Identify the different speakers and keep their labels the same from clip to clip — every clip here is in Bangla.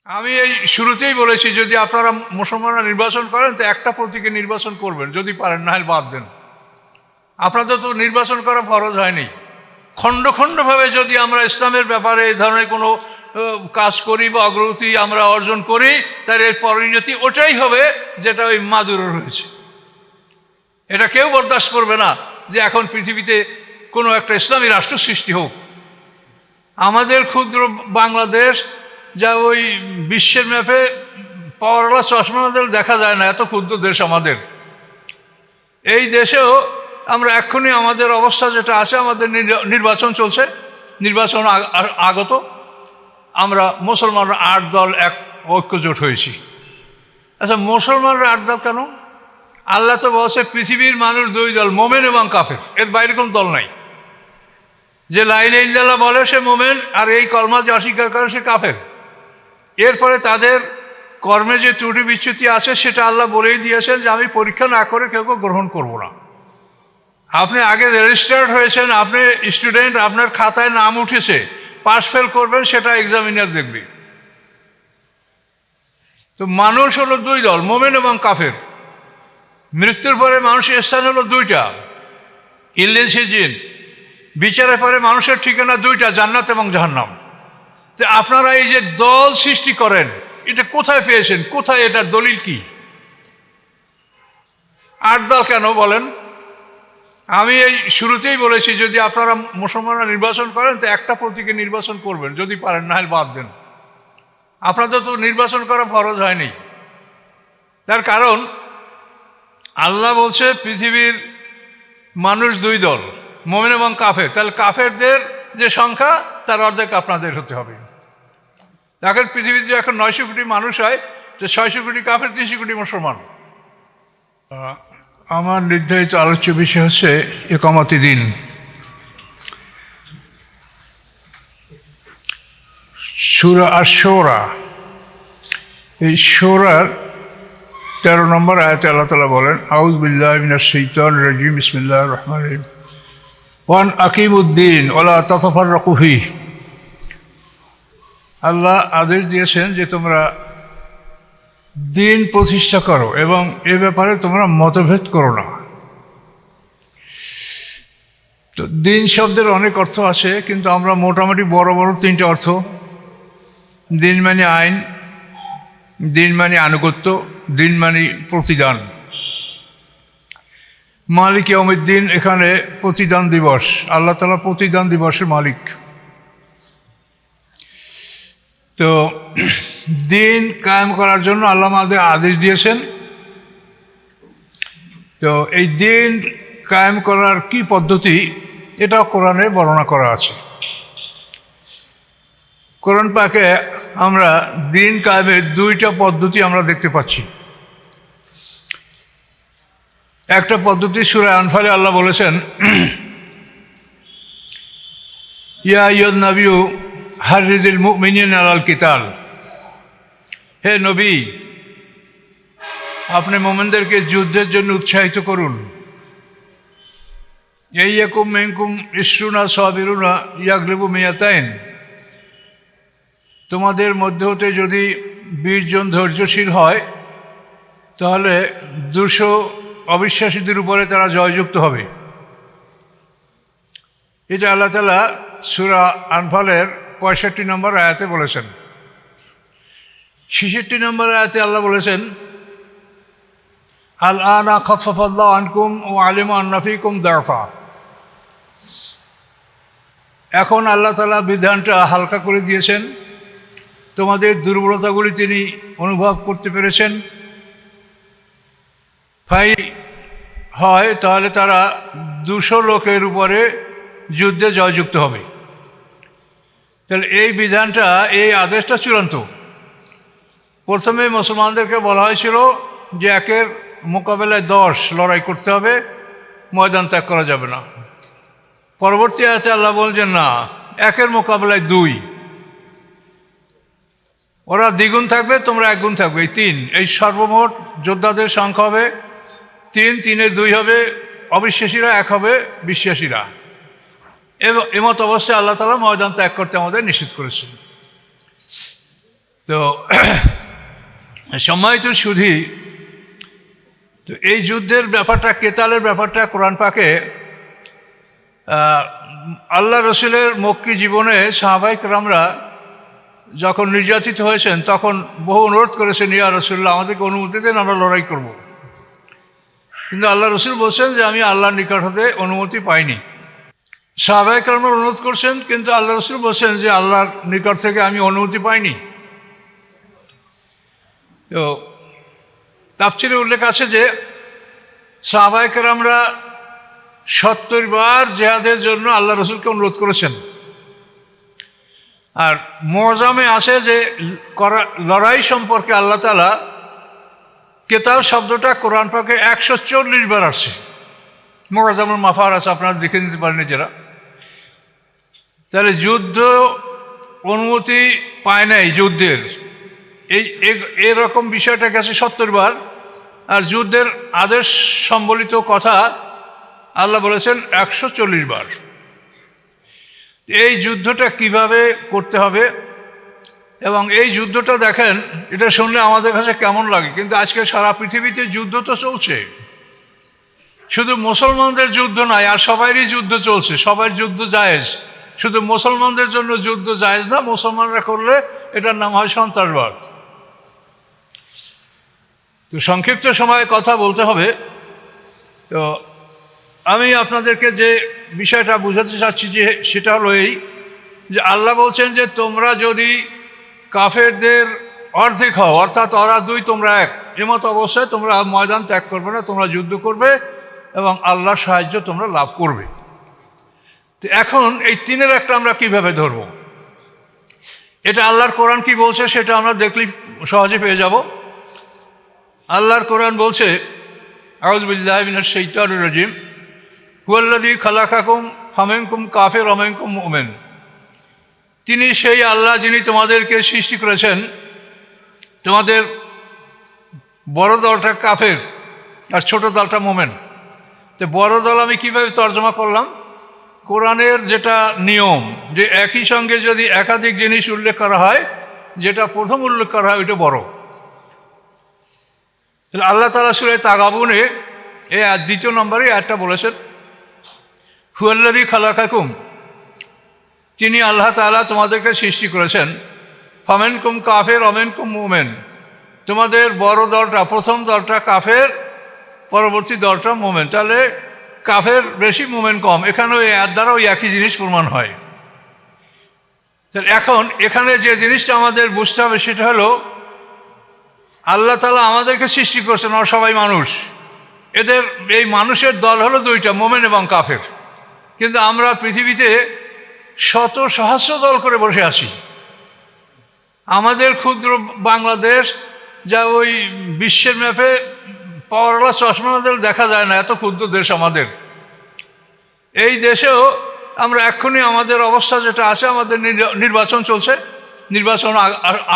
Speaker 1: আমি এই শুরুতেই বলেছি, যদি আপনারা মুসলমানরা নির্বাচন করেন তো একটা প্রতীকে নির্বাচন করবেন, যদি পারেন, না হলে বাদ দেন। আপনাদের তো নির্বাচন করা ফরজ হয়নি। খণ্ড খণ্ডভাবে যদি আমরা ইসলামের ব্যাপারে এই ধরনের কোনো কাজ করি বা অগ্রগতি আমরা অর্জন করি, তার এর পরিণতি ওটাই হবে যেটা ওই মাদুরোর হয়েছে। এটা কেউ বরদাস্ত করবে না যে এখন পৃথিবীতে কোনো একটা ইসলামী রাষ্ট্র সৃষ্টি হোক। আমাদের ক্ষুদ্র বাংলাদেশ, যা ওই বিশ্বের ম্যাপে পাওয়ারওয়ালা চশমাদের দেখা যায় না, এত ক্ষুদ্র দেশ আমাদের। এই দেশেও আমরা এক্ষুনি আমাদের অবস্থা যেটা আছে, আমাদের নির্বাচন চলছে, নির্বাচন আগত, আমরা মুসলমানরা 8 দল এক ঐক্যজোট হয়েছি। আচ্ছা, মুসলমানরা 8 দল কেন? আল্লাহ তো বলছে পৃথিবীর মানুষ 2 দল, মোমেন এবং কাফের, এর বাইরে কোনো দল নাই। যে লা ইলাহা ইল্লাল্লাহ বলে সে মোমেন, আর এই কলমা যে অস্বীকার করে সে কাফের। এরপরে তাদের কর্মে যে ত্রুটি বিচ্যুতি আছে সেটা আল্লাহ বলেই দিয়েছেন যে আমি পরীক্ষা না করে কেউ গ্রহণ করব না। আপনি আগে রেজিস্টার্ড হয়েছেন, আপনি স্টুডেন্ট, আপনার খাতায় নাম উঠেছে, পাস ফেল করবেন সেটা এক্সামিনার দেখবে। তো মানুষ হলো 2 দল, মোমেন এবং কাফের। মৃত্যুর পরে মানুষের স্থান হলো 2টা, ইল্লিস জিন। বিচারের পরে মানুষের ঠিকানা 2টা, জান্নাত এবং জাহান্নাম। তো আপনারা এই যে দল সৃষ্টি করেন, এটা কোথায় পেয়েছেন? কোথায়? এটার দলিল কি? 8 দল কেন বলেন? আমি এই শুরুতেই বলেছি, যদি আপনারা মুসলমানরা নির্বাচন করেন তো একটা প্রতীকে নির্বাচন করবেন, যদি পারেন, না হলে বাদ দেন। আপনাদের তো নির্বাচন করা ফরজ হয়নি। তার কারণ আল্লাহ বলছে পৃথিবীর মানুষ 2 দল, মোমেন এবং কাফের। তাহলে কাফেরদের যে সংখ্যা তার অর্ধেক আপনাদের হতে হবে। এখন পৃথিবীতে এখন 900 কোটি মানুষ হয়, যে 600 কোটি কাফের, 300 কোটি মুসলমান। আমার নির্ধারিত আলোচ্য বিষয় হচ্ছে ইকামতি দিন। সূরা আশ-শুরা, এই সূরার 13 নম্বর আয়াতে আল্লাহ তাআলা বলেন, আউযু বিল্লাহি মিনাশ শাইতানির রাজীম, বিসমিল্লাহির রহমানির রহিম, ওয়ান আকিমুদ্দিন ওয়ালা তাতাফাররাকু ফীহি। আল্লাহ আদেশ দিয়েছেন যে তোমরা দিন প্রতিষ্ঠা করো এবং এ ব্যাপারে তোমরা মতভেদ করো না। তো দিন শব্দের অনেক অর্থ আছে, কিন্তু আমরা মোটামুটি বড় বড় 3টে অর্থ। দিন মানে আইন, দিন মানে আনুগত্য, দিন মানে প্রতিদান। মালিক ইয়াউমিদ্দিন, এখানে প্রতিদান দিবস। আল্লাহ তাআলা প্রতিদান দিবসের মালিক। তো দিন কায়েম করার জন্য আল্লাহ আমাদের আদেশ দিয়েছেন। তো এই দিন কায়েম করার কি পদ্ধতি, এটাও কোরআনে বর্ণনা করা আছে। কোরআন পাকে আমরা দিন কায়েমের 2টা পদ্ধতি আমরা দেখতে পাচ্ছি। একটা পদ্ধতি সূরা আনফালে আল্লাহ বলেছেন, ইয়া আইয়ুহান নাবিয়্যু হাররিজিল মুমিনিনা আলাল কিতাল। হে নবী, আপনি মুমিনদেরকে যুদ্ধের জন্য উৎসাহিত করুন। ইয়াকুম মিনকুম ইশরুনা সাবিরুনা ইয়াগলিবু মিয়াতাইন। তোমাদের মধ্যে হতে যদি 20 জন ধৈর্যশীল হয়, তাহলে 200 অবিশ্বাসীদের উপরে তারা জয়যুক্ত হবে। এটা আল্লাহ তাআলা সূরা আনফালের 65 নম্বর আয়াতে বলেছেন। 66 নম্বর আয়াতে আল্লাহ বলেছেন, আল আনা খাফফাল্লাহু আনকুম ওয়া আলিমা আন্না ফীকুম দাফা। এখন আল্লাহ তাআলা বিধানটা হালকা করে দিয়েছেন, তোমাদের দুর্বলতাগুলি তিনি অনুভব করতে পেরেছেন। ফাই হয় তাহলে তারা 200 লোকের উপরে যুদ্ধে জয়যুক্ত হবে। তাহলে এই বিধানটা, এই আদেশটা চূড়ান্ত। প্রথমে মুসলমানদেরকে বলা হয়েছিল যে 1-এর মোকাবেলায় 10 লড়াই করতে হবে, ময়দান ত্যাগ করা যাবে না। পরবর্তী আয়াতে আল্লাহ বলছেন না, 1-এর মোকাবেলায় 2। ওরা দ্বিগুণ থাকবে, তোমরা 1 গুণ থাকবে, এই 3। এই সর্বমোট যোদ্ধাদের সংখ্যা হবে 3, 3-এর 2 হবে অবিশ্বাসীরা, 1 হবে বিশ্বাসীরা। এমত অবস্থায় আল্লাহ তাআলা ময়দান ত্যাগ করতে আমাদের নিষেধ করেছেন। তো সম্মানিত সুধী, তো এই যুদ্ধের ব্যাপারটা, কেতালের ব্যাপারটা কোরআন পাকে আল্লাহ রসুলের মক্কি জীবনে সাহাবায়ে কেরামরা যখন নির্যাতিত হয়েছেন তখন বহু অনুরোধ করেছেন, ইয়া রাসূলুল্লাহ আমাদেরকে অনুমতি দেন, আমরা লড়াই করব। কিন্তু আল্লাহ রসুল বলছেন যে আমি আল্লাহর নিকট হতে অনুমতি পাইনি। সাহাবায়ে কেরামরা অনুরোধ করছেন, কিন্তু আল্লাহ রসুল বলছেন যে আল্লাহর নিকট থেকে আমি অনুমতি পাইনি। তো তাফসীরে উল্লেখ আছে যে সাহাবায়ে কেরামরা 70 বার জিহাদের জন্য আল্লাহ রসুলকে অনুরোধ করেছেন। আর মুআজ্জামে আছে যে লড়াই সম্পর্কে আল্লাহ তাআলা কেতাল শব্দটা কোরআন পাকে 140 বার আসছে। মুআজ্জামুল মাফার আছে, আপনারা দেখে নিতে পারেন নিজেরা। তাহলে যুদ্ধ অনুমতি পায় নাই যুদ্ধের, এরকম বিষয়টা গেছে 70 বার। আর যুদ্ধের আদেশ সম্বলিত কথা আল্লাহ বলেছেন 140 বার। এই যুদ্ধটা কিভাবে করতে হবে এবং এই যুদ্ধটা দেখেন, এটা শুনলে আমাদের কাছে কেমন লাগে, কিন্তু আজকে সারা পৃথিবীতে যুদ্ধ তো চলছে। শুধু মুসলমানদের যুদ্ধ নয়, আর সবারই যুদ্ধ চলছে, সবার যুদ্ধ জায়েজ। শুধু মুসলমানদের জন্য যুদ্ধ জায়েজ না, মুসলমানরা করলে এটার নাম হয় সন্ত্রাসবাদ। তো সংক্ষিপ্ত সময়ে কথা বলতে হবে। তো আমি আপনাদেরকে যে বিষয়টা বোঝাতে চাচ্ছি যে সেটা হলো এই, যে আল্লাহ বলছেন যে তোমরা যদি কাফেরদের অর্ধেক হও, অর্থাৎ ওরা 2 তোমরা 1, এমত অবস্থায় তোমরা ময়দান ত্যাগ করবে না, তোমরা যুদ্ধ করবে এবং আল্লাহর সাহায্য তোমরা লাভ করবে। তো এখন এই 3-এর একটা আমরা কিভাবে ধরব, এটা আল্লাহর কোরআন কি বলছে সেটা আমরা দেখলেই সহজে পেয়ে যাব। আল্লাহর কোরআন বলছে, আউযু বিল্লাহি মিনাশ শাইতানির রাজিম, হুয়াল্লাযী খালাকাকুম ফামিনকুম কাফির ওয়া মিনকুম মুমিন। তিনি সেই আল্লাহ যিনি তোমাদেরকে সৃষ্টি করেছেন, তোমাদের বড় দলটা কাফের আর ছোট দলটা মুমিন। তো বড় দল আমি কিভাবে তর্জমা করলাম, কোরআনের যেটা নিয়ম যে একই সঙ্গে যদি একাধিক জিনিস উল্লেখ করা হয়, যেটা প্রথম উল্লেখ করা হয় ওইটা বড়। আল্লাহ তাআলা সূরা তাগাবুনে এই 2 নম্বরে আয়াতটা বলেছেন, হুয়াল্লাযী খালাকাকুম, তিনি আল্লাহ তাআলা তোমাদেরকে সৃষ্টি করেছেন, ফামিনকুম কাফির ওয়া মিনকুম মুমিন, তোমাদের বড় দলটা, প্রথম দলটা কাফের, পরবর্তী দলটা মুমিন। তাহলে কাফের বেশি মুমিন কম, এখানে ওই আয়াত দ্বারা ওই একই জিনিস প্রমাণ হয়। তাহলে এখন এখানে যে জিনিসটা আমাদের বুঝতে হবে সেটা হলো, আল্লাহ তাআলা আমাদেরকে সৃষ্টি করছেন, আর সবাই মানুষ। এদের এই মানুষের দল হলো 2টা, মুমিন এবং কাফের। কিন্তু আমরা পৃথিবীতে শত সহস্র দল করে বসে আছি। আমাদের ক্ষুদ্র বাংলাদেশ, যা ওই বিশ্বের ম্যাপে পাওয়ারওয়ালা চশমাদের দেখা যায় না, এত ক্ষুদ্র দেশ আমাদের। এই দেশেও আমরা এক্ষুনি আমাদের অবস্থা যেটা আছে, আমাদের নির্বাচন চলছে, নির্বাচন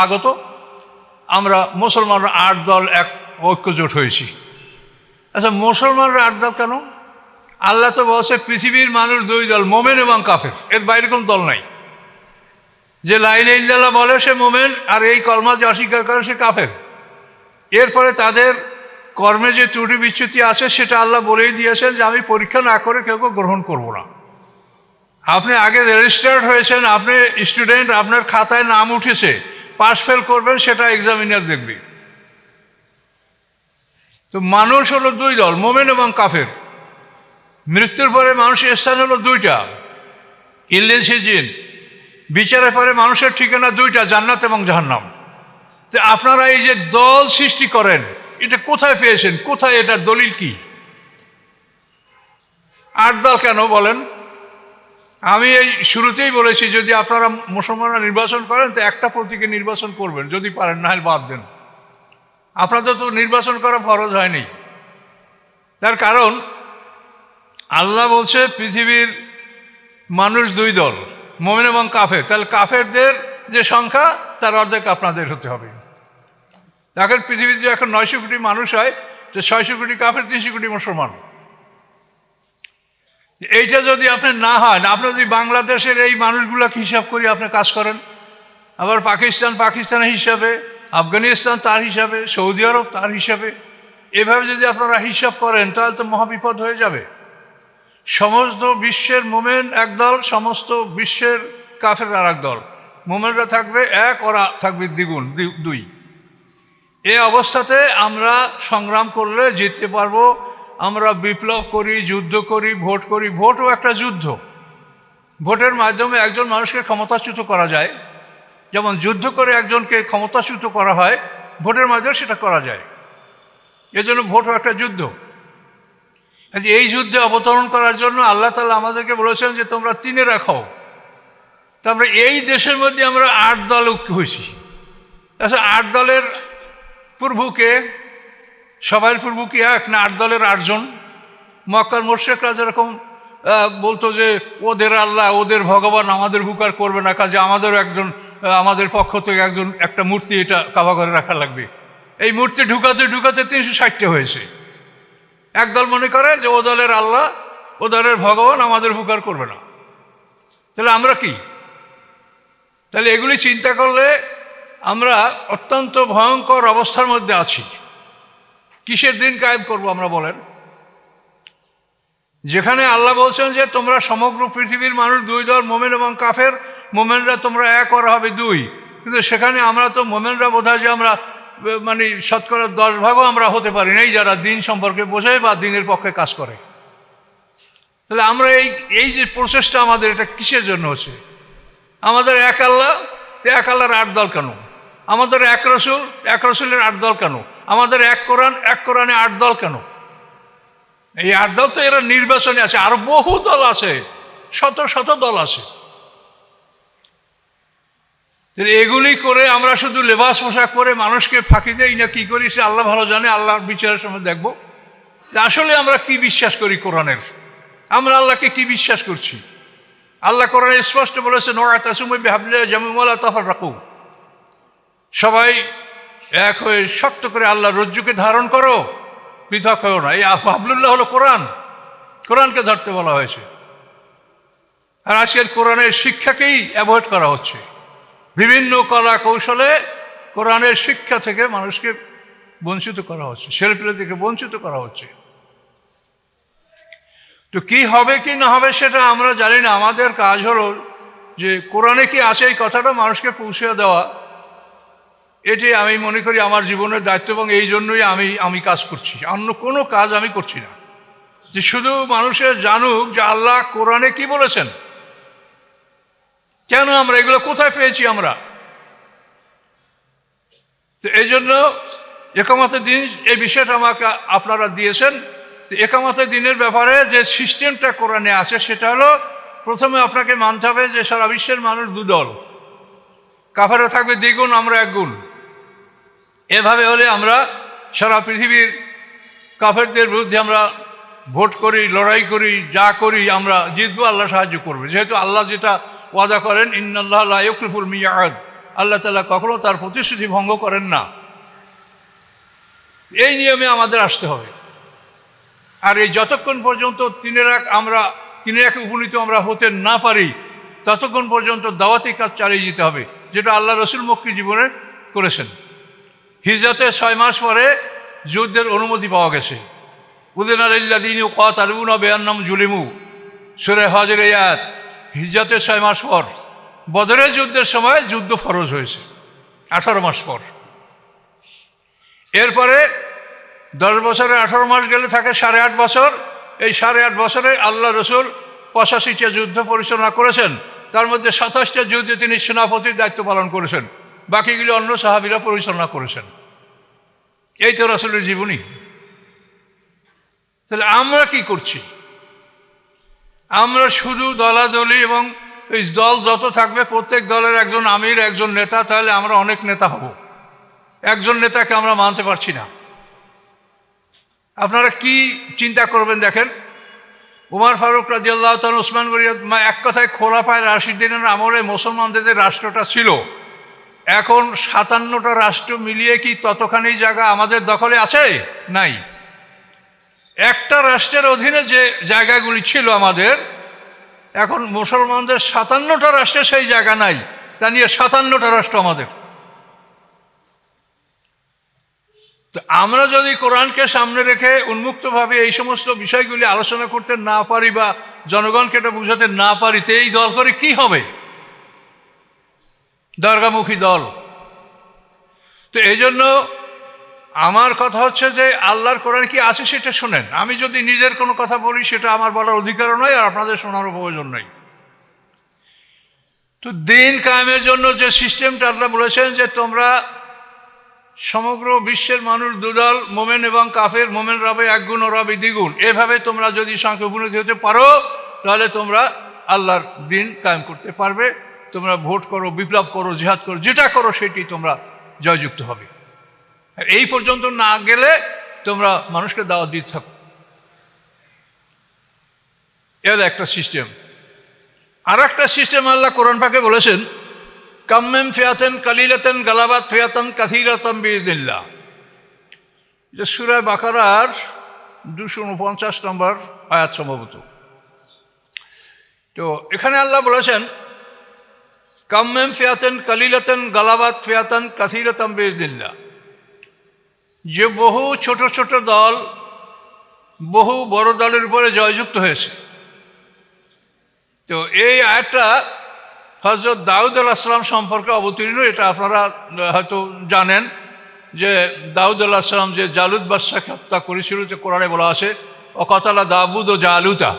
Speaker 1: আগত, আমরা মুসলমানরা 8 দল এক ঐক্যজোট হয়েছি। আচ্ছা, মুসলমানরা 8 দল কেন? আল্লাহ তো বলছে পৃথিবীর মানুষ 2 দল, মুমিন এবং কাফের, এর বাইরে কোনো দল নাই। যে লা ইলাহা ইল্লাল্লাহ বলে সে মুমিন, আর এই কলমা যে অস্বীকার করে সে কাফের। এরপরে তাদের কর্মে যে ত্রুটি বিচ্যুতি আছে সেটা আল্লাহ বলেই দিয়েছেন যে আমি পরীক্ষা না করে কেউ গ্রহণ করব না। আপনি আগে রেজিস্টার্ড হয়েছেন, আপনি স্টুডেন্ট, আপনার খাতায় নাম উঠেছে, পাস ফেল করবেন সেটা এক্সামিনার দেখবে। তো মানুষ হলো 2 দল, মুমিন এবং কাফের। মৃত্যুর পরে মানুষের স্থান হলো 2টা, ইল্লিস জিন। বিচারের পরে মানুষের ঠিকানা 2টা, জান্নাত এবং জাহান্নাম। তো আপনারা এই যে দল সৃষ্টি করেন, এটা কোথায় পেয়েছেন? কোথায়? এটার দলিল কি? 8 দল কেন বলেন? আমি এই শুরুতেই বলেছি, যদি আপনারা মুসলমানরা নির্বাচন করেন তো একটা প্রতীকে নির্বাচন করবেন, যদি পারেন, না হলে বাদ দেন। আপনাদের তো নির্বাচন করা ফরজ হয়নি। তার কারণ আল্লাহ বলছে পৃথিবীর মানুষ 2 দল, মুমিন এবং কাফের। তাহলে কাফেরদের যে সংখ্যা তার অর্ধেক আপনাদের হতে হবে। দেখেন পৃথিবীতে এখন 900 কোটি মানুষ হয়, যে 600 কোটি কাফের, 300 কোটি মুসলমান। এইটা যদি আপনি না হয়, আপনি যদি বাংলাদেশের এই মানুষগুলোকে হিসাব করে আপনি কাজ করেন, আবার পাকিস্তান পাকিস্তানের হিসাবে, আফগানিস্তান তার হিসাবে, সৌদি আরব তার হিসাবে। এভাবে যদি আপনারা হিসাব করেন তাহলে তো মহাবিপদ হয়ে যাবে। সমস্ত বিশ্বের মোমেন একদল, সমস্ত বিশ্বের কাফের আর এক দল। মোমেনরা থাকবে এক, ওরা থাকবে দ্বিগুণ, দুই। এই অবস্থাতে আমরা সংগ্রাম করলে জিততে পারবো। আমরা বিপ্লব করি, যুদ্ধ করি, ভোট করি। ভোটও একটা যুদ্ধ। ভোটের মাধ্যমে একজন মানুষকে ক্ষমতাচ্যুত করা যায়, যেমন যুদ্ধ করে একজনকে ক্ষমতাচ্যুত করা হয়, ভোটের মাধ্যমে সেটা করা যায়। এজন্য ভোটও একটা যুদ্ধ। এই যুদ্ধে অবতরণ করার জন্য আল্লাহ তাআলা আমাদেরকে বলেছেন যে তোমরা তিনে রাখো। তা আমরা এই দেশের মধ্যে আমরা 8 দল হয়েছি। আচ্ছা, 8 দলের প্রভুকে, সবাই প্রভু কি এক না 8 দলের 8 জন? মক্কার মুশরিকরা যেরকম বলতো যে ওদের আল্লাহ, ওদের ভগবান আমাদের উপকার করবে না, কাজে আমাদেরও একজন, আমাদের পক্ষ থেকে একজন একটা মূর্তি এটা কাবা করে রাখা লাগবে। এই মূর্তি ঢুকাতে ঢুকাতে 360টা হয়েছে। একদল মনে করে যে ও দলের আল্লাহ, ও দলের ভগবান আমাদের উপকার করবে না। তাহলে আমরা কি? তাহলে এগুলি চিন্তা করলে আমরা অত্যন্ত ভয়ঙ্কর অবস্থার মধ্যে আছি। কিসের দিন কায়েম করব আমরা বলেন? যেখানে আল্লাহ বলছেন যে তোমরা সমগ্র পৃথিবীর মানুষ 2 দল, মোমেন এবং কাফের। মোমেনরা তোমরা এক করা হবে 2, কিন্তু সেখানে আমরা তো মোমেনরা বোধ হয় যে আমরা মানে শতকরা 10 ভাগও আমরা হতে পারি নাই, যারা দিন সম্পর্কে বোঝে বা দিনের পক্ষে কাজ করে। তাহলে আমরা এই যে প্রসেসটা আমাদের, এটা কিসের জন্য হচ্ছে? আমাদের এক আল্লাহ, তো এক আল্লাহর 8 দল কেন? আমাদের এক রসুল, এক রসুলের 8 দল কেন? আমাদের এক কোরআন, এক কোরআনে 8 দল কেন? এই 8 দল তো এরা নির্বাচনে আছে, আরো বহু দল আছে, শত শত দল আছে। এগুলি করে আমরা শুধু লেবাস পোশাক পরে মানুষকে ফাঁকি দেই না কি করি সে আল্লাহ ভালো জানে। আল্লাহর বিচারের সময় দেখব যে আসলে আমরা কি বিশ্বাস করি কোরআনের, আমরা আল্লাহকে কি বিশ্বাস করছি। আল্লাহ কোরআনে স্পষ্ট বলেছেন ওয়াতাসিমু বিহাবলিল্লাহি জামিআন ওয়া লা তাফাররাকু, সবাই এক হয়ে শক্ত করে আল্লাহর রজ্জুকে ধারণ করো, পৃথক হও না। এই হাবলুল্লাহ হলো কোরআন, কোরআনকে ধরতে বলা হয়েছে। আর আজকের কোরআনের শিক্ষাকেই অ্যাভয়েড করা হচ্ছে। বিভিন্ন কলা কৌশলে কোরআনের শিক্ষা থেকে মানুষকে বঞ্চিত করা হচ্ছে, ছেলেপেলে থেকে বঞ্চিত করা হচ্ছে। তো কি হবে কি না হবে সেটা আমরা জানি না। আমাদের কাজ হলো যে কোরআনে কি আছে এই কথাটা মানুষকে পৌঁছে দেওয়া। এটি আমি মনে করি আমার জীবনের দায়িত্ব, এবং এই জন্যই আমি কাজ করছি। অন্য কোনো কাজ আমি করছি না, যে শুধু মানুষের জানুক যে আল্লাহ কোরআনে কি বলেছেন, কেন আমরা এগুলো কোথায় পেয়েছি আমরা। তো এই জন্য একামতের দিন এই বিষয়টা আমাকে আপনারা দিয়েছেন। তো একামতের দিনের ব্যাপারে যে সিস্টেমটা কোরআনে আছে সেটা হলো, প্রথমে আপনাকে মানতে হবে যে সারা বিশ্বের মানুষ 2 দল, কাফেররা থাকবে দ্বিগুণ, আমরা 1 গুণ। এভাবে হলে আমরা সারা পৃথিবীর কাফেরদের বিরুদ্ধে আমরা ভোট করি, লড়াই করি, যা করি আমরা জিতবো, আল্লাহ সাহায্য করবে। যেহেতু আল্লাহ যেটা ওয়াদা করেন, ইন্নাল্লাহ লা ইউখলিফুল মিয়াদ, আল্লাহ তাআলা কখনো তার প্রতিশ্রুতি ভঙ্গ করেন না। এই নিয়মে আমাদের আসতে হবে। আর এই যতক্ষণ পর্যন্ত তিনের একে উপনীত আমরা হতে না পারি, ততক্ষণ পর্যন্ত দাওয়াতি কাজ চালিয়ে যেতে হবে, যেটা আল্লাহ রসুল মক্কি জীবনে করেছেন। হিজরতের 6 মাস পরে যুদ্ধের অনুমতি পাওয়া গেছে। উযিনা লিল্লাযীনা ইউকাতালুনা বিআন্নাহুম যুলিমু, সূরা হজের এই আয়াত। হিজরতের 6 মাস পর, বদরের যুদ্ধের সময় যুদ্ধ ফরজ হয়েছে 18 মাস পর। এরপরে 10 বছরে 18 মাস গেলে থাকে 8.5 বছর। এই 8.5 বছরে আল্লাহ রসুল 85টা যুদ্ধ পরিচালনা করেছেন। তার মধ্যে 27টা যুদ্ধে তিনি সেনাপতির দায়িত্ব পালন করেছেন, বাকিগুলি অন্য সাহাবীরা পরিচালনা করেছেন। এই তো রাসূলের জীবনী। তাহলে আমরা কি করছি? আমরা শুধু দলাদলি, এবং এই দল যত থাকবে প্রত্যেক দলের একজন আমির, একজন নেতা, তাহলে আমরা অনেক নেতা হব। একজন নেতাকে আমরা মানতে পারছি না। আপনারা কি চিন্তা করবেন দেখেন, উমর ফারুক রাদিয়াল্লাহু তাআলা, ওসমান গনি, এক কথায় খোলাফায়ে রাশিদিনের আমলে মুসলমানদের রাষ্ট্রটা ছিল। এখন 57টা রাষ্ট্র মিলিয়ে কি ততখানি জায়গা আমাদের দখলে আছে? নাই। একটা রাষ্ট্রের অধীনে যে জায়গাগুলি ছিল আমাদের, এখন মুসলমানদের 57টা রাষ্ট্রে সেই জায়গা নাই। তা নিয়ে 57টা রাষ্ট্র আমাদের। তো আমরা যদি কোরআনকে সামনে রেখে উন্মুক্তভাবে এই সমস্ত বিষয়গুলি আলোচনা করতে না পারি বা জনগণকে এটা বুঝাতে না পারি, তো এই দল করে কি হবে? দরগামুখী দল। তো এই জন্য আমার কথা হচ্ছে যে আল্লাহর কোরআন কি আছে সেটা শোনেন। আমি যদি নিজের কোনো কথা বলি সেটা আমার বলার অধিকারও নয়, আর আপনাদের শোনারও প্রয়োজন নেই। তো দিন কায়েমের জন্য যে সিস্টেমটা আল্লাহ বলেছেন যে তোমরা সমগ্র বিশ্বের মানুষ দুদল, মোমেন এবং কাফের, মোমেন রবে একগুণ ও রবে দ্বিগুণ, এভাবে তোমরা যদি সংখ্যা উপনীত হতে পারো তাহলে তোমরা আল্লাহর দিন কায়েম করতে পারবে। তোমরা ভোট করো, বিপ্লব করো, জিহাদ করো, যেটা করো সেটি তোমরা জয়যুক্ত হবে। এই পর্যন্ত না গেলে তোমরা মানুষকে দাওয়াত দিতে থাকো। এর একটা সিস্টেম। আর একটা সিস্টেম আল্লাহ কোরআন পাকে বলেছেন, কাম্মেম ফিয়াতেন কালিলাতেন গালাবাত ফিয়াতান কাসীরাতাম বিইজনিল্লাহ। যে সূরা বাকারার 249 নম্বর আয়াত সম্ভবত। তো এখানে আল্লাহ বলেছেন, কাম্মেম ফিয়াতেন কালিলাতেন গালাবাত ফিয়াতান কাসীরাতাম বিইজনিল্লাহ, যে বহু ছোট ছোট দল বহু বড় দলের উপরে জয়যুক্ত হয়েছে। তো এই আয়াতটা হযরত দাউদ আলাইহিস সালাম সম্পর্কে অবতীর্ণ। এটা আপনারা হয়তো জানেন যে দাউদ আলাইহিস সালাম যে জালুত বাদশাকে হত্যা করেছিল, যে কোরআনে বলা আছে ওয়াকাতালা দাউদ ও জালুতা।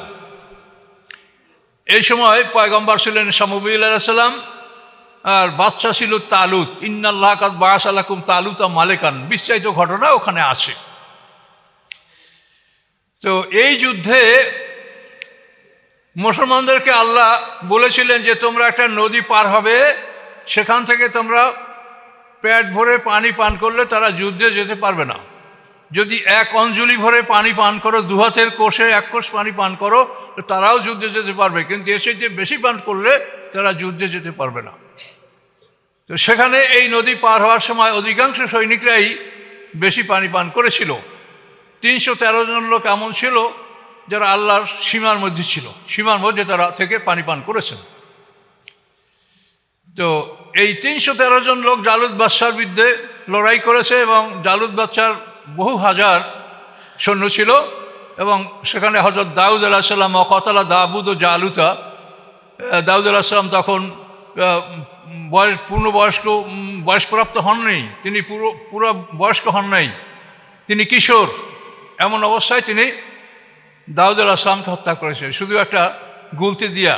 Speaker 1: এই সময় পয়গম্বর ছিলেন শামুয়েল আলাইহিস সালাম, আর বাদশা ছিল তালুত। ইন্নাল্লাহ কাদ বাআসা লাকুম তালুতা মালিকান, বিস্তারিত ঘটনা ওখানে আছে। তো এই যুদ্ধে মুসলমানদেরকে আল্লাহ বলেছিলেন যে তোমরা একটা নদী পার হবে, সেখান থেকে তোমরা পেট ভরে পানি পান করলে তারা যুদ্ধে যেতে পারবে না। যদি এক অঞ্জলি ভরে পানি পান করো, দুহাতের কোষে এক কোষ পানি পান করো, তারাও যুদ্ধে যেতে পারবে, কিন্তু এর চেয়ে বেশি পান করলে তারা যুদ্ধে যেতে পারবে না। তো সেখানে এই নদী পার হওয়ার সময় অধিকাংশ সৈনিকরাই বেশি পানি পান করেছিল। 313 জন লোক এমন ছিল যারা আল্লাহর সীমার মধ্যে ছিল, সীমার মধ্যে তারা থেকে পানি পান করেছেন। তো এই 313 জন লোক জালুত বাদশার বিরুদ্ধে লড়াই করেছে, এবং জালুত বাদশার বহু হাজার সৈন্য ছিল, এবং সেখানে হযরত দাউদ আলাইহিস সালাম ওয়াকাতালা দাউদ ও জালুতা। দাউদ আলাইহিস সালাম তখন বয়সপ্রাপ্ত হননি, তিনি পুরো বয়স্ক হন নাই, তিনি কিশোর। এমন অবস্থায় তিনি দাউদ আলাইহিস সালামকে হত্যা করেছে শুধু একটা গুলতি দিয়া,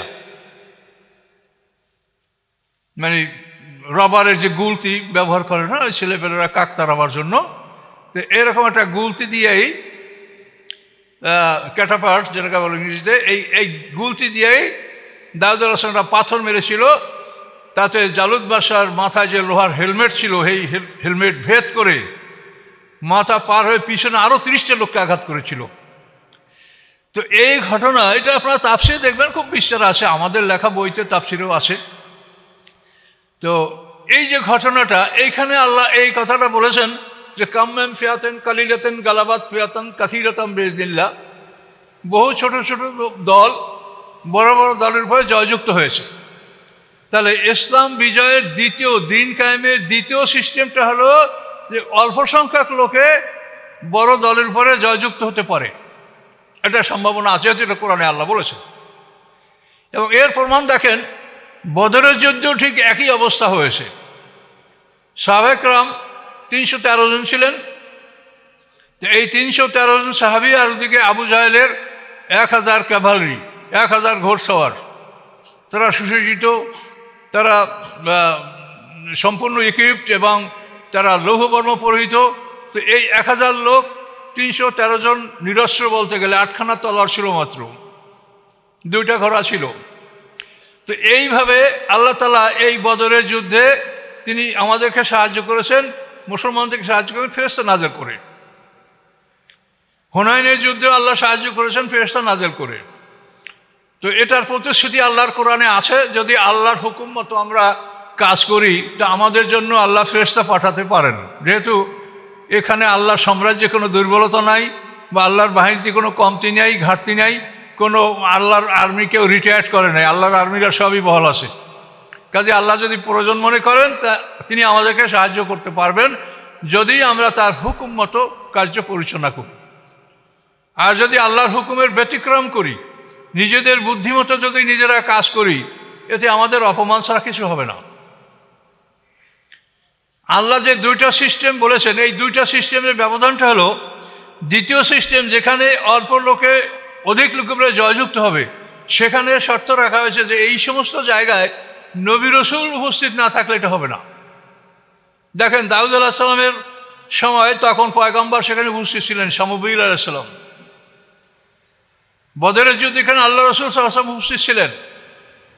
Speaker 1: মানে রবারের যে গুলতি ব্যবহার করে না ওই ছেলেপেলেরা কাক তাড়াবার জন্য, তো এরকম একটা গুলতি দিয়েই, ক্যাটাপার্ট যেটাকে বলে ইংরেজিতে, এই গুলতি দিয়েই দাউদ আলাইহিস সালাম একটা পাথর মেরেছিল। তাতে জালুত বাদশার মাথায় যে লোহার হেলমেট ছিল, এই হেলমেট ভেদ করে মাথা পার হয়ে পিছনে আরও 30টা লোককে আঘাত করেছিল। তো এই ঘটনা, এটা আপনারা তাফসিরে দেখবেন, খুব বিস্তার আছে, আমাদের লেখা বইতে তাফসিরেও আছে। তো এই যে ঘটনাটা, এইখানে আল্লাহ এই কথাটা বলেছেন যে কাম্মেম ফিয়াতেন কালিলাতেন গালাবাত ফিয়াতান কাসীরাতাম বিইজনিল্লাহ, বহু ছোট ছোট দল বড় বড় দলের উপরে জয়যুক্ত হয়েছে। তাহলে ইসলাম বিজয়ের দ্বিতীয়, দিন কায়েমের দ্বিতীয় সিস্টেমটা হলো যে অল্প সংখ্যক লোকে বড় দলের উপরে জয়যুক্ত হতে পারে, এটা সম্ভাবনা আছে, এটা কোরআনে আল্লাহ বলেছেন। এবং এর প্রমাণ দেখেন, বদরের যুদ্ধেও ঠিক একই অবস্থা হয়েছে। সাহাবায়ে কেরাম 313 জন ছিলেন। এই 313 জন সাহাবী, আর ওদিকে আবু জাহেলের 1000 ক্যাভালরি, 1000 ঘোড়সওয়ার, তারা সুসজ্জিত, তারা সম্পূর্ণ ইকুইপড, এবং তারা লৌহবর্ম পরিহিত। তো এই 1000 লোক, 313 জন নিরস্ত্র বলতে গেলে, 8খানা তলোয়ার ছিল মাত্র, 2টা ঘোড়া ছিল। তো এইভাবে আল্লাহ তাআলা এই বদরের যুদ্ধে তিনি আমাদেরকে সাহায্য করেছেন, মুসলমানদেরকে সাহায্য করেন ফেরেশতা নাযিল করে। হুনাইনের যুদ্ধে আল্লাহ সাহায্য করেছেন ফেরেশতা নাযিল করে। তো এটার প্রতিশ্রুতি আল্লাহর কোরআনে আছে, যদি আল্লাহর হুকুম মতো আমরা কাজ করি তা আমাদের জন্য আল্লাহ ফেরেশতা পাঠাতে পারেন। যেহেতু এখানে আল্লাহর সাম্রাজ্যে কোনো দুর্বলতা নাই, বা আল্লাহর বাহিনীতে কোনো কমতি নাই, ঘাটতি নাই, কোনো আল্লাহর আর্মি কেউ রিটায়ার্ড করে নাই, আল্লাহর আর্মিরা সবই বহাল আছে। কাজে আল্লাহ যদি প্রয়োজন মনে করেন তা তিনি আমাদেরকে সাহায্য করতে পারবেন যদি আমরা তার হুকুম মতো কার্য পরিচালনা করি। আর যদি আল্লাহর হুকুমের ব্যতিক্রম করি, নিজেদের বুদ্ধিমতো যদি নিজেরা কাজ করি, এতে আমাদের অপমান ছাড়া কিছু হবে না। আল্লাহ যে দুইটা সিস্টেম বলেছেন, এই দুইটা সিস্টেমের ব্যবধানটা হলো, দ্বিতীয় সিস্টেম যেখানে অল্প লোকে অধিক লোকের উপরে জয়যুক্ত হবে, সেখানে শর্ত রাখা হয়েছে যে এই সমস্ত জায়গায় নবী রসুল উপস্থিত না থাকলে এটা হবে না। দেখেন দাউদ আলাইহিস সালামের সময় তখন পয়গম্বর সেখানে উপস্থিত ছিলেন, সামুবিল আলাইহিস সালাম। বদরের যুদ্ধে এখানে আল্লাহ রসুল সাল্লাল্লাহু আলাইহি ওয়াসাল্লাম উপস্থিত ছিলেন।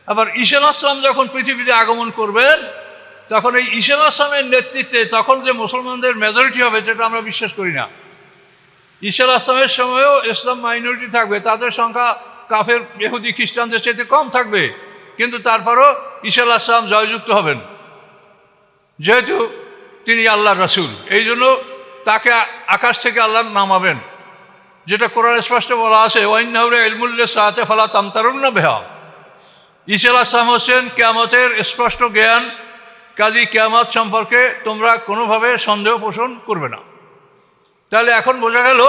Speaker 1: আবার ঈসা আলাইহিস সালাম যখন পৃথিবীতে আগমন করবেন, তখন এই ঈসা আলাইহিস সালামের নেতৃত্বে তখন যে মুসলমানদের মেজরিটি হবে, যেটা আমরা বিশ্বাস করি না। ঈসা আলাইহিস সালামের সময়ও ইসলাম মাইনরিটি থাকবে, তাদের সংখ্যা কাফের ইহুদি খ্রিস্টানদের চাইতে কম থাকবে, কিন্তু তারপরও ঈসা আলাইহিস সালাম জয়যুক্ত হবেন, যেহেতু তিনি আল্লাহর রাসূল। এই জন্য তাকে আকাশ থেকে আল্লাহ নামাবেন, যেটা কোরআনে স্পষ্ট বলা আছে, ওয়াইন্নাহু ইলমুল লিসাআতি ফালা তামতারুন্না বিহা। ঈসা আলাইহিস সালাম হচ্ছেন কিয়ামতের স্পষ্ট জ্ঞান, কাজী কিয়ামত সম্পর্কে তোমরা কোনোভাবে সন্দেহ পোষণ করবে না। তাহলে এখন বোঝা গেল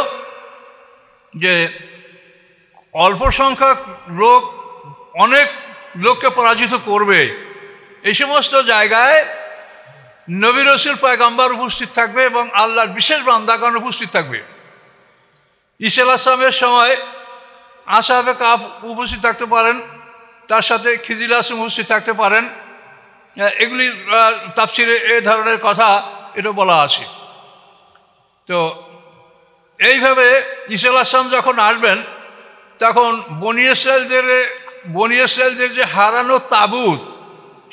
Speaker 1: যে অল্প সংখ্যক লোক অনেক লোককে পরাজিত করবে, এই সমস্ত জায়গায় নবী রসুল পয়গম্বর উপস্থিত থাকবে এবং আল্লাহর বিশেষ বান্দাগণ উপস্থিত থাকবে। ঈসা আলাইহিস সালামের সময় আসহাবে কাহফ উপস্থিত থাকতে পারেন, তার সাথে খিজির আসম উপস্থিত থাকতে পারেন। এগুলির তাফসিরে এ ধরনের কথা এটা বলা আছে। তো এইভাবে ঈসা আলাইহিস সালাম যখন আসবেন, তখন বনী ইসরাঈলদের যে হারানো তাবুত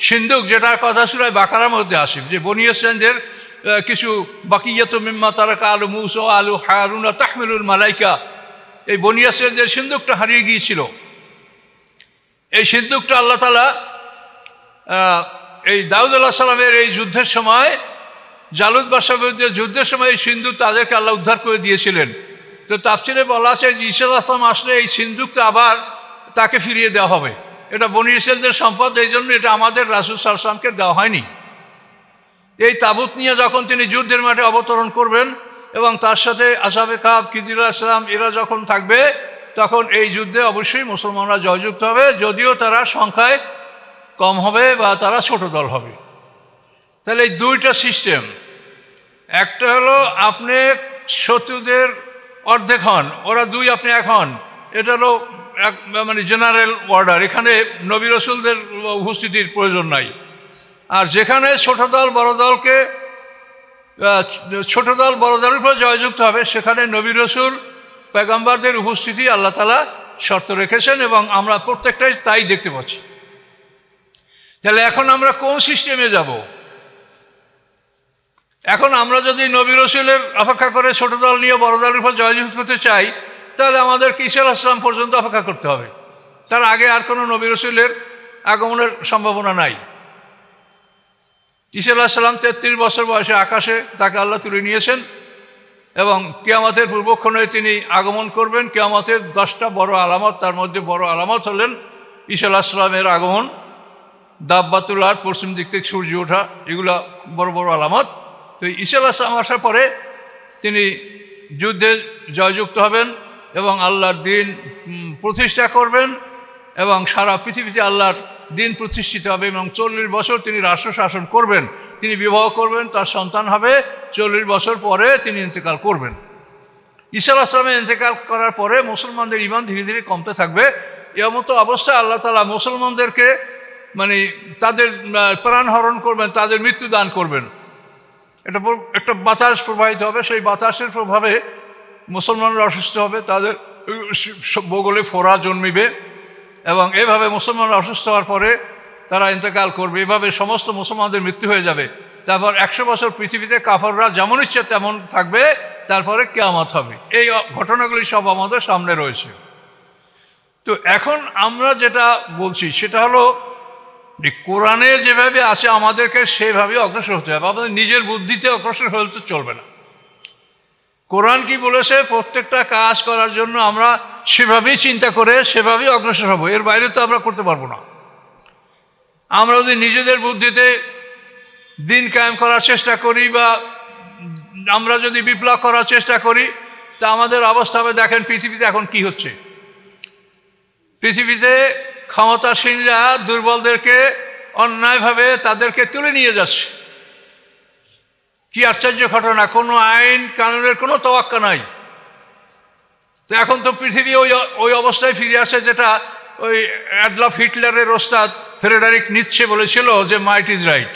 Speaker 1: সিন্দুক, যেটার কথা সূরা বাকারার মধ্যে আসে, যে বনী ইসরাঈলদের কিছু বাকিয়াতু মিম্মা তারাকা আলু মূসা আলু হারুনা তাহমিলুল মালাইকা, এই বনী ইসরাঈলদের সিন্দুকটা হারিয়ে গিয়েছিল। এই সিন্দুকটা আল্লাহ তাআলা এই দাউদ আলাইহিস সালামের এই যুদ্ধের সময়, জালুত বাদশার বিরুদ্ধে যুদ্ধের সময় এই সিন্দুক তাদেরকে আল্লাহ উদ্ধার করে দিয়েছিলেন। তো তাফসিরে বলা আছে যে ঈসা আলাইহিস সালাম আসলে এই সিন্দুকটা আবার তাকে ফিরিয়ে দেওয়া হবে। এটা বনী ইসরাঈলদের সম্পদ, এই জন্য এটা আমাদের রাসূল সাল্লাল্লাহু আলাইহি ওয়াসাল্লামকে দেওয়া হয়নি। এই তাবুত নিয়ে যখন তিনি যুদ্ধের মাঠে অবতরণ করবেন এবং তার সাথে আসহাবে কাহফ, খিজির আলাইহিস সালাম এরা যখন থাকবে, তখন এই যুদ্ধে অবশ্যই মুসলমানরা জয়যুক্ত হবে, যদিও তারা সংখ্যায় কম হবে বা তারা ছোট দল হবে। তাহলে এই দুইটা সিস্টেম, একটা হলো আপনি শত্রুদের অর্ধেক হন, ওরা দুই আপনি এক হন, এটা হলো মানে জেনারেল অর্ডার, এখানে নবী রসুলদের উপস্থিতির প্রয়োজন নাই। আর যেখানে ছোট দল বড় দলের উপর জয়যুক্ত হবে, সেখানে নবী রসুল পয়গম্বরদের উপস্থিতি আল্লাহ তাআলা শর্ত রেখেছেন এবং আমরা প্রত্যেকটাই তাই দেখতে পাচ্ছি। তাহলে এখন আমরা কোন সিস্টেমে যাব? এখন আমরা যদি নবী রসুলের অপেক্ষা করে ছোট দল নিয়ে বড় দলের উপর জয়যুক্ত করতে চাই, তাহলে আমাদের ঈসা আলাইহিস সালাম পর্যন্ত অপেক্ষা করতে হবে। তার আগে আর কোনো নবী রসুলের আগমনের সম্ভাবনা নাই। ঈসা আলাইহিস সালাম 33 বছর বয়সে আকাশে তাকে আল্লাহ তুলে নিয়েছেন এবং কিয়ামতের পূর্বক্ষণে তিনি আগমন করবেন। কিয়ামতের 10টা বড় আলামত, তার মধ্যে বড় আলামত হলেন ঈসা আলাইহিস সালামের আগমন, দাব্বাতুল আরদ, পশ্চিম দিক থেকে সূর্য ওঠা, এগুলা বড় বড় আলামত। তো ঈসা আলাইহিস সালাম আসার পরে তিনি যুদ্ধে জয়যুক্ত হবেন এবং আল্লাহর দিন প্রতিষ্ঠা করবেন এবং সারা পৃথিবীতে আল্লাহর দিন প্রতিষ্ঠিত হবে এবং 40 বছর তিনি রাষ্ট্র শাসন করবেন। তিনি বিবাহ করবেন, তার সন্তান হবে, 40 বছর পরে তিনি ইন্তেকাল করবেন। ঈসা আলাইহিস সালামের ইন্তেকাল করার পরে মুসলমানদের ঈমান ধীরে ধীরে কমতে থাকবে। এমতো অবস্থায় আল্লাহ তাআলা মুসলমানদেরকে মানে তাদের প্রাণ হরণ করবেন, তাদের মৃত্যু দান করবেন। একটা বাতাস প্রবাহিত হবে, সেই বাতাসের প্রভাবে মুসলমানরা অসুস্থ হবে, তাদের বগলে ফোড়া জন্মিবে এবং এভাবে মুসলমানরা অসুস্থ হওয়ার পরে তারা ইন্তেকাল করবে। এভাবে সমস্ত মুসলমানদের মৃত্যু হয়ে যাবে। তারপর 100 বছর পৃথিবীতে কাফেররা যেমন ইচ্ছে তেমন থাকবে, তারপরে কিয়ামত হবে। এই ঘটনাগুলি সব আমাদের সামনে রয়েছে। তো এখন আমরা যেটা বলছি সেটা হলো কোরআনে যেভাবে আছে আমাদেরকে সেভাবে অগ্রসর হতে হবে। আমাদের নিজের বুদ্ধিতে অগ্রসর হলে তো চলবে না। কোরআন কি বলেছে, প্রত্যেকটা কাজ করার জন্য আমরা সেভাবেই চিন্তা করে সেভাবেই অগ্রসর হব, এর বাইরে তো আমরা করতে পারবো না। আমরা যদি নিজেদের বুদ্ধিতে দিন কায়েম করার চেষ্টা করি বা আমরা যদি বিপ্লব করার চেষ্টা করি, তা আমাদের অবস্থা হবে দেখেন পৃথিবীতে এখন কি হচ্ছে। পৃথিবীতে ক্ষমতাসীনরা দুর্বলদেরকে অন্যায়ভাবে তাদেরকে তুলে নিয়ে যাচ্ছে। কি আশ্চর্য ঘটনা! কোনো আইন কানুনের কোনো তোয়াক্কা নাই। তো এখন তো পৃথিবী ওই অবস্থায় ফিরে আসে যেটা ওই অ্যাডলফ হিটলারের ওস্তাদ ফ্রেডারিক নিৎসে বলেছিল যে might is right,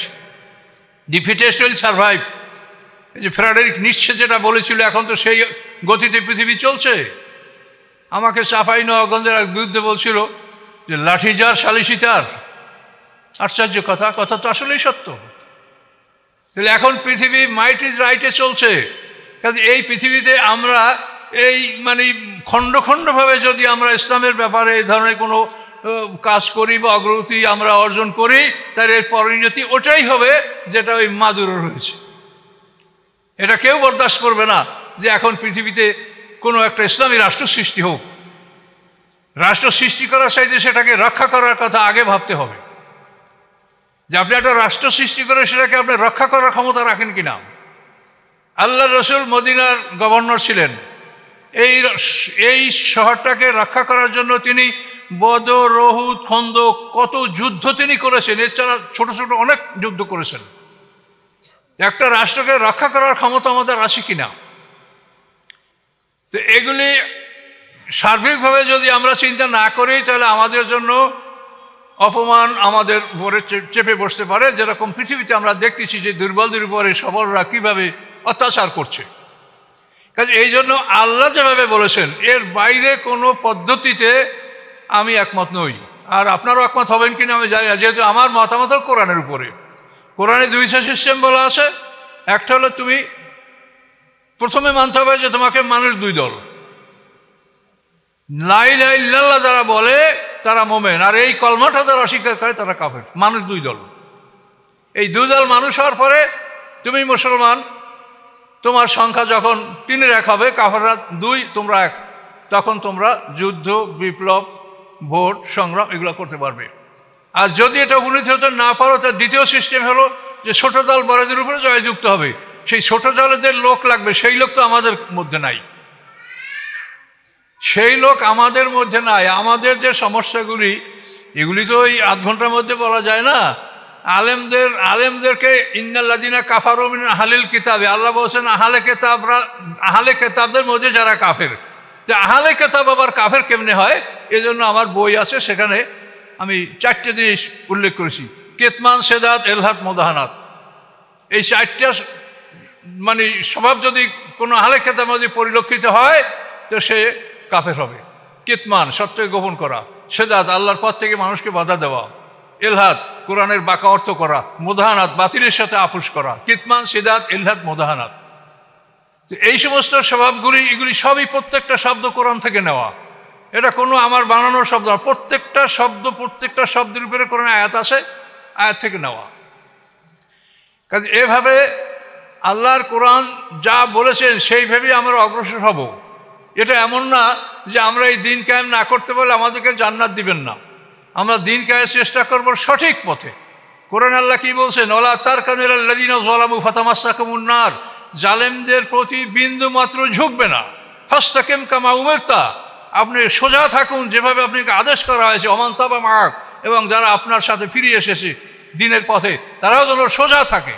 Speaker 1: the fittest will survive. এই যে ফ্রেডারিক নিৎসে যেটা বলেছিল, এখন তো সেই গতিতে পৃথিবী চলছে। আমাকে চাপাই নবাবগঞ্জের বিরুদ্ধে বলছিল যে লাঠি যার সালিশি তার। আশ্চর্য কথা, কথা তো আসলেই সত্য। তাহলে এখন পৃথিবী মাইট ইজ রাইটে চলছে। কাজে এই পৃথিবীতে আমরা এই মানে খণ্ড খণ্ডভাবে যদি আমরা ইসলামের ব্যাপারে এই ধরনের কোনো কাজ করি বা অগ্রগতি আমরা অর্জন করি, তার এর পরিণতি ওটাই হবে যেটা ওই মাদুরো রয়েছে। এটা কেউ বরদাস্ত করবে না যে এখন পৃথিবীতে কোনো একটা ইসলামী রাষ্ট্র সৃষ্টি হোক। রাষ্ট্র সৃষ্টি করার চাইতে সেটাকে রক্ষা করার কথা আগে ভাবতে হবে, যে আপনি একটা রাষ্ট্র সৃষ্টি করে সেটাকে আপনি রক্ষা করার ক্ষমতা রাখেন কিনা। আল্লাহ রসুল মদিনার গভর্নর ছিলেন। এই শহরটাকে রক্ষা করার জন্য তিনি বদর, উহুদ, খন্দক কত যুদ্ধ তিনি করেছেন। এছাড়া ছোট ছোট অনেক যুদ্ধ করেছেন। একটা রাষ্ট্রকে রক্ষা করার ক্ষমতা আমাদের আছে কিনা। তো এগুলি সার্বিকভাবে যদি আমরা চিন্তা না করি, তাহলে আমাদের জন্য অপমান আমাদের উপরে চেপে বসতে পারে। যেরকম পৃথিবীতে আমরা দেখতেছি যে দুর্বলদের উপরে সবলরা কীভাবে অত্যাচার করছে। কাজে এই জন্য আল্লাহ যেভাবে বলেছেন এর বাইরে কোনো পদ্ধতিতে আমি একমত নই। আর আপনারাও একমত হবেন কিনা আমি জানি না, যেহেতু আমার মতামত কোরআনের উপরে। কোরআনে দুইটা সিস্টেম বলা আছে। একটা হলো তুমি প্রথমে মানতে হবে যে তোমাকে মানুষ দুই দল, লা ইলাহা ইল্লাল্লাহ যারা বলে তারা মোমেন, আর এই কলমাটা যারা অস্বীকার করে তারা কাফের। মানুষ দুই দল। এই দুই দল মানুষ হওয়ার পরে তুমি মুসলমান, তোমার সংখ্যা যখন 3-1 হবে, কাফেররা 2, তোমরা 1, তখন তোমরা যুদ্ধ, বিপ্লব, ভোট, সংগ্রাম এগুলো করতে পারবে। আর যদি এটা উপনীত হতে না পারো, তার দ্বিতীয় সিস্টেম হলো যে ছোট দল বড়দের উপরে জয়যুক্ত হবে। সেই ছোট দলেদের লোক লাগবে, সেই লোক তো আমাদের মধ্যে নাই। সেই লোক আমাদের মধ্যে নাই। আমাদের যে সমস্যাগুলি, এগুলি তো ওই আধ ঘন্টার মধ্যে বলা যায় না। আলেমদেরকে ইন্নাল্লাযিনা কাফারু মিন আহলিল কিতাবে, আল্লাহ বলছেন আহলে কিতাবদের মধ্যে যারা কাফের। তো আহলে কিতাব আবার কাফের কেমনে হয়? এজন্য আমার বই আছে, সেখানে আমি 4টে জিনিস উল্লেখ করেছি। কেতমান, সেদাত, এলহাত, মোদাহানাত। এই 4টা মানে স্বভাব যদি কোনো আহলে কিতাবের মধ্যে পরিলক্ষিত হয়, তো সে কাফের হবে। কেতমান, সত্যকে গোপন করা। সেদাত, আল্লাহর পথ থেকে মানুষকে বাধা দেওয়া। এলহাদ, কোরআনের বাঁকা অর্থ করা। মোদাহানাত, বাতিলের সাথে আপোষ করা। কিতমান, সিদাত, এলহাদ, মোদাহানাত। এই সমস্ত স্বভাবগুলি, এগুলি সবই প্রত্যেকটা শব্দ কোরআন থেকে নেওয়া। এটা কোনো আমার বানানোর শব্দ না। প্রত্যেকটা শব্দের উপরে কোরআন আয়াত আছে, আয়াত থেকে নেওয়া। কাজে এভাবে আল্লাহর কোরআন যা বলেছেন সেইভাবেই আমরা অগ্রসর হব। এটা এমন না যে আমরা এই দিন কায়েম না করতে পারলে আমাদেরকে জান্নাত দিবেন না। আমরা দিন কায়েমের চেষ্টা করব সঠিক পথে। কোরআন আল্লাহ কি বলছেন? ওয়ালা তারকানু ইলাল্লাযিনা যালামু ফাতামাসসাকুমুন নার। জালেমদের প্রতি বিন্দু মাত্র ঝুঁকবে না। ফাস্তাকিম কামা উমিরতা, আপনি সোজা থাকুন যেভাবে আপনাকে আদেশ করা হয়েছে। ওমান তাবা মাআক, এবং যারা আপনার সাথে ফিরে এসেছে দিনের পথে, তারাও যেন সোজা থাকে।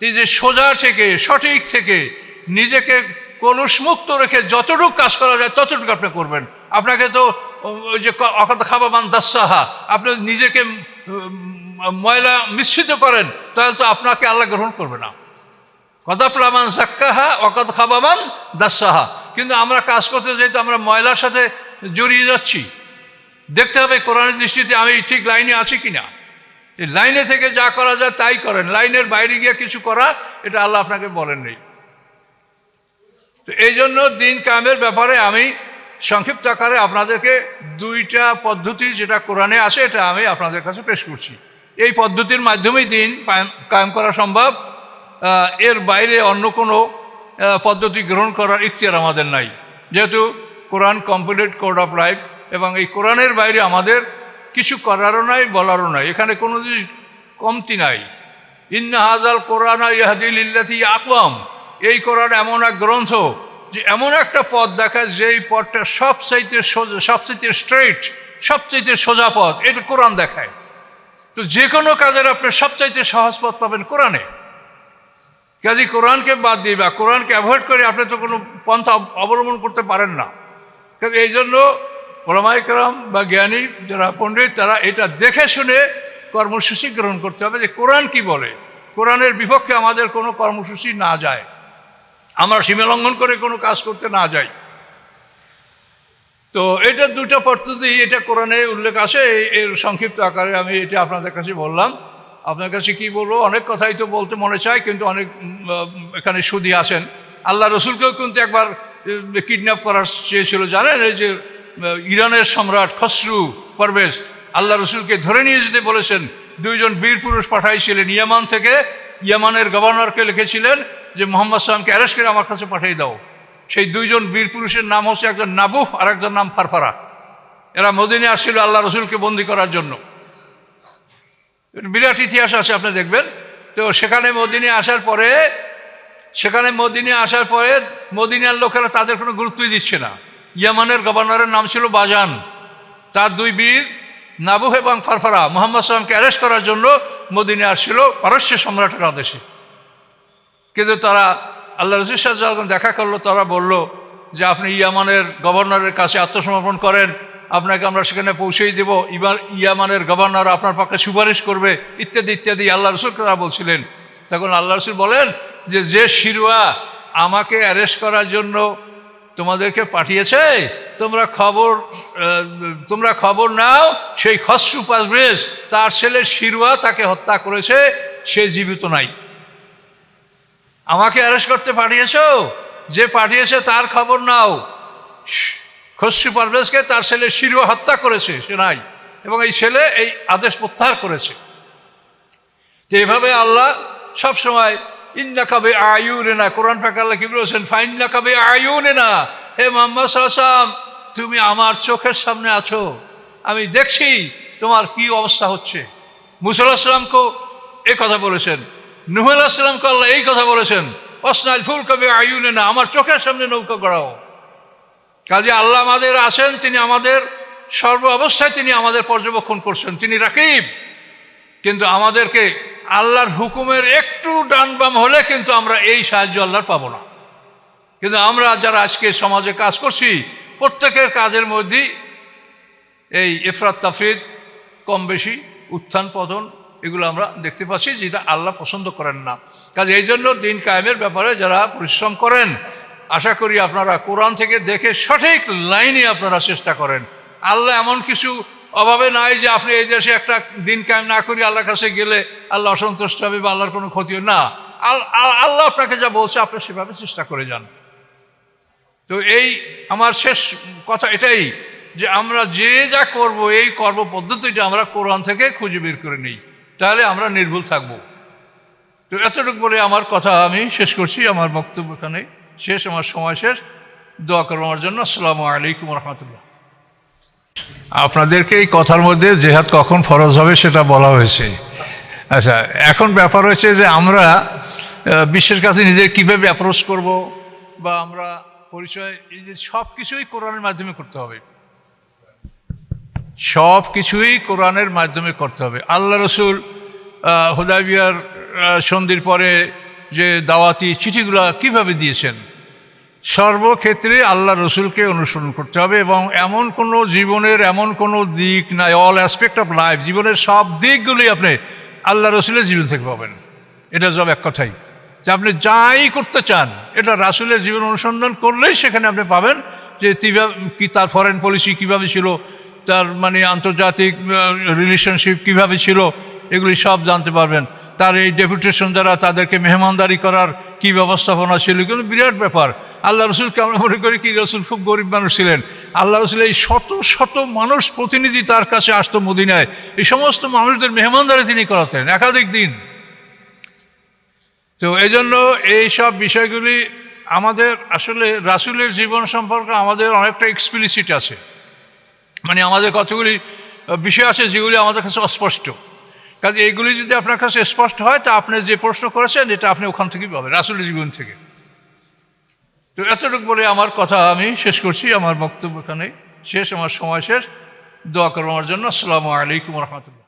Speaker 1: এই যে সোজা থেকে, সঠিক থেকে নিজেকে কলুষমুক্ত রেখে যতটুকু কাজ করা যায় ততটুকু আপনি করবেন। আপনাকে তো ওই যে অকাত খাবাবান দাসাহা, আপনি নিজেকে ময়লা মিশ্রিত করেন, তাহলে তো আপনাকে আল্লাহ গ্রহণ করবে না। কদাপ্লামান সাক্কাহা অকাত খাবাবান দাসাহা। কিন্তু আমরা কাজ করতে যাই তো আমরা ময়লার সাথে জড়িয়ে যাচ্ছি। দেখতে হবে কোরআনের দৃষ্টিতে আমি ঠিক লাইনে আছি কিনা। এই লাইনে থেকে যা করা যায় তাই করেন। লাইনের বাইরে গিয়ে কিছু করা, এটা আল্লাহ আপনাকে বলেন নেই। তো এই জন্য দিন কায়েমের ব্যাপারে আমি সংক্ষিপ্ত আকারে আপনাদেরকে 2টা পদ্ধতি যেটা কোরআনে আছে এটা আমি আপনাদের কাছে পেশ করছি। এই পদ্ধতির মাধ্যমেই দিন কায়েম করা সম্ভব। এর বাইরে অন্য কোনো পদ্ধতি গ্রহণ করার ইখতিয়ার আমাদের নাই, যেহেতু কোরআন কমপ্লিট কোড অফ লাইফ, এবং এই কোরআনের বাইরে আমাদের কিছু করারও নাই, বলারও নাই, এখানে কোনো কমতি নাই। ইন্না হাযাল কোরআনা ইয়াহদি লিল্লাতী আকওয়াম, এই কোরআন এমন এক গ্রন্থ যে এমন একটা পথ দেখায় যেই পথটা সবচাইতে সোজা, সবচাইতে স্ট্রেইট, সবচাইতে সোজা পথ, এটা কোরআন দেখায়। তো যে কোনো কাজের আপনি সবচাইতে সহজ পথ পাবেন কোরআনে। কাজে কোরআনকে বাদ দিয়ে বা কোরআনকে অ্যাভয়েড করে আপনি তো কোনো পন্থা অবলম্বন করতে পারেন না। কাজে এই জন্য ওলামায়ে কেরাম বা জ্ঞানী যারা পণ্ডিত, তারা এটা দেখে শুনে কর্মসূচি গ্রহণ করতে হবে যে কোরআন কি বলে, কোরআনের বিপক্ষে আমাদের কোনো কর্মসূচি না যায়, আমরা সীমা লঙ্ঘন করে কোনো কাজ করতে না যাই। তো এটা দুটো পদ্ধতি, এটা কোরআনে উল্লেখ আছে, এর সংক্ষিপ্ত আকারে আমি এটা আপনাদের কাছে বললাম। আপনার কাছে কি বলবো, অনেক কথাই তো বলতে মনে চায়, কিন্তু অনেক এখানে সুদী আছেন। আল্লাহ রসুলকেও কিন্তু একবার কিডন্যাপ করার চেয়েছিল, জানেন? এই যে ইরানের সম্রাট খসরু পারভেজ আল্লাহ রসুলকে ধরে নিয়ে যেতে বলেছেন, দুইজন বীর পুরুষ পাঠাইছিলেন ইয়ামান থেকে। ইয়ামানের গভর্নরকে লিখেছিলেন যে মোহাম্মদ সাল্লামকে অ্যারেস্ট করে আমার কাছে পাঠিয়ে দাও। সেই দুইজন বীর পুরুষের নাম হচ্ছে একজন নাবুহ আর একজন নাম ফারফারা। এরা মদিনে আসছিল আল্লাহ রসুলকে বন্দি করার জন্য। বিরাট ইতিহাস আছে, আপনি দেখবেন। তো সেখানে মদিনে আসার পরে মদিনার লোকেরা তাদের কোনো গুরুত্বই দিচ্ছে না। ইয়ামানের গভর্নরের নাম ছিল বাজান, তার দুই বীর নাবুহ এবং ফারফারা মোহাম্মদ সাল্লামকে অ্যারেস্ট করার জন্য মদিনে আসছিল পারস্য সম্রাটের আদেশে। কিন্তু তারা আল্লাহ রসুলের সাথে যখন দেখা করলো, তারা বলল যে আপনি ইয়ামানের গভর্নরের কাছে আত্মসমর্পণ করেন, আপনাকে আমরা সেখানে পৌঁছেই দেব, ইয়ামানের গভর্নর আপনার পক্ষে সুপারিশ করবে, ইত্যাদি ইত্যাদি আল্লাহ রসুলকে তারা বলছিলেন। তখন আল্লাহ রসুল বলেন যে শিরওয়া আমাকে অ্যারেস্ট করার জন্য তোমাদেরকে পাঠিয়েছে, তোমরা খবর নাও, সেই খসরু পারভেজ তার ছেলে শিরওয়া তাকে হত্যা করেছে, সে জীবিত নাই। আমাকে অ্যারেস্ট করতে পাঠিয়েছো, যে পাঠিয়েছে তার খবর নাও, খসরু পারভেজকে তার ছেলে শিরওয়া হত্যা করেছে, সে নাই, এবং এই ছেলে এই আদেশ প্রত্যাহার করেছে। তো এইভাবে আল্লাহ সবসময় ইন্নাকা বিআয়ুনিনা, কোরআন পাক আল্লাহ কি বলেছেন, ফাইন্নাকা বিআয়ুনিনা, হে মুহাম্মদ সাল্লাল্লাহু আলাইহি ওয়াসাল্লাম তুমি আমার চোখের সামনে আছো, আমি দেখছি তোমার কি অবস্থা হচ্ছে। মুসা আলাইহিস সালামকে এই কথা বলেছেন, নূহ আলাইহিস সালামকে আল্লাহ এই কথা বলেছেন, ওয়াসনাল ফুলকা বিআয়ুনিনা, আমার চোখের সামনে নৌকা গড়াও। কাজে আল্লাহ আমাদের আছেন, তিনি আমাদের সর্ব অবস্থায় তিনি আমাদের পর্যবেক্ষণ করছেন, তিনি রাকিব। কিন্তু আমাদেরকে আল্লাহর হুকুমের একটু ডান বাম হলে কিন্তু আমরা এই সাহায্য আল্লাহর পাবো না। কিন্তু আমরা যারা আজকে সমাজে কাজ করছি, প্রত্যেকের কাজের মধ্যেই এই ইফরাত তাফরিদ, কম বেশি উত্থান পতন, এগুলো আমরা দেখতে পাচ্ছি, যেটা আল্লাহ পছন্দ করেন না। কাজে এই জন্য দিন কায়েমের ব্যাপারে যারা পরিশ্রম করেন, আশা করি আপনারা কোরআন থেকে দেখে সঠিক লাইনে আপনারা চেষ্টা করেন। আল্লাহ এমন কিছু অভাবে নাই যে আপনি এই দেশে একটা দিন কায়েম না করি আল্লাহর কাছে গেলে আল্লাহ অসন্তুষ্ট হবে বা আল্লাহর কোনো ক্ষতি না। আল্লাহ আপনাকে যা বলছে আপনি সেভাবে চেষ্টা করে যান। তো এই আমার শেষ কথা এটাই যে আমরা যে যা করব, এই কর্ম পদ্ধতিটা আমরা কোরআন থেকে খুঁজে বের করে নিই, তাহলে আমরা নির্ভুল থাকব। তো এতটুকু বলে আমার কথা আমি শেষ করছি, আমার বক্তব্য এখানে শেষ, আমার সময় শেষ। দোয়া করবো আমার জন্য। আসসালামু আলাইকুম রহমতুল্লাহ। আপনাদেরকে এই কথার মধ্যে জেহাদ কখন ফরজ হবে সেটা বলা হয়েছে। আচ্ছা, এখন ব্যাপার হয়েছে যে আমরা বিশ্বের কাছে নিজেদের কীভাবে অ্যাপ্রোচ করব, বা আমরা পরিচয়, এই যে সব কিছুই কোরআনের মাধ্যমে করতে হবে, সব কিছুই কোরআনের মাধ্যমে করতে হবে। আল্লাহ রসুল হুদায়বিয়ার সন্ধির পরে যে দাওয়াতি চিঠিগুলো কিভাবে দিয়েছেন, সর্বক্ষেত্রে আল্লাহ রসুলকে অনুসরণ করতে হবে। এবং এমন কোনো জীবনের এমন কোনো দিক নাই, অল অ্যাসপেক্ট অফ লাইফ, জীবনের সব দিকগুলি আপনি আল্লাহ রসুলের জীবন থেকে পাবেন। এটা সব এক কথাই যে আপনি যাই করতে চান, এটা রাসূলের জীবন অনুসন্ধান করলেই সেখানে আপনি পাবেন যে কি তার ফরেন পলিসি কীভাবে ছিল, তার মানে আন্তর্জাতিক রিলেশনশিপ কীভাবে ছিল, এগুলি সব জানতে পারবেন। তার এই ডেপুটেশন দ্বারা তাদেরকে মেহমানদারি করার কি ব্যবস্থাপনা ছিল, কিন্তু বিরাট ব্যাপার। আল্লাহ রসুলকে আমরা মনে করি কি রসুল খুব গরিব মানুষ ছিলেন। আল্লাহ রসুল এই শত শত মানুষ প্রতিনিধি তার কাছে আসতো মদিনায়, এই সমস্ত মানুষদের মেহমানদারি তিনি করাতেন একাধিক দিন। তো এই জন্য এই সব বিষয়গুলি আমাদের আসলে রাসূলের জীবন সম্পর্কে আমাদের অনেকটা এক্সপ্লিসিট আছে, মানে আমাদের কতগুলি বিষয় আছে যেগুলি আমাদের কাছে অস্পষ্ট। কাজে এইগুলি যদি আপনার কাছে স্পষ্ট হয় তা আপনি যে প্রশ্ন করেছেন এটা আপনি ওখান থেকেই পাবেন, রাসূলের জীবন থেকে। তো এতটুকু বলে আমার কথা আমি শেষ করছি, আমার বক্তব্য এখানে শেষ, আমার সময় শেষ। দোয়া করবো আমার জন্য। আসসালামু আলাইকুম রহমতুল্লাহ।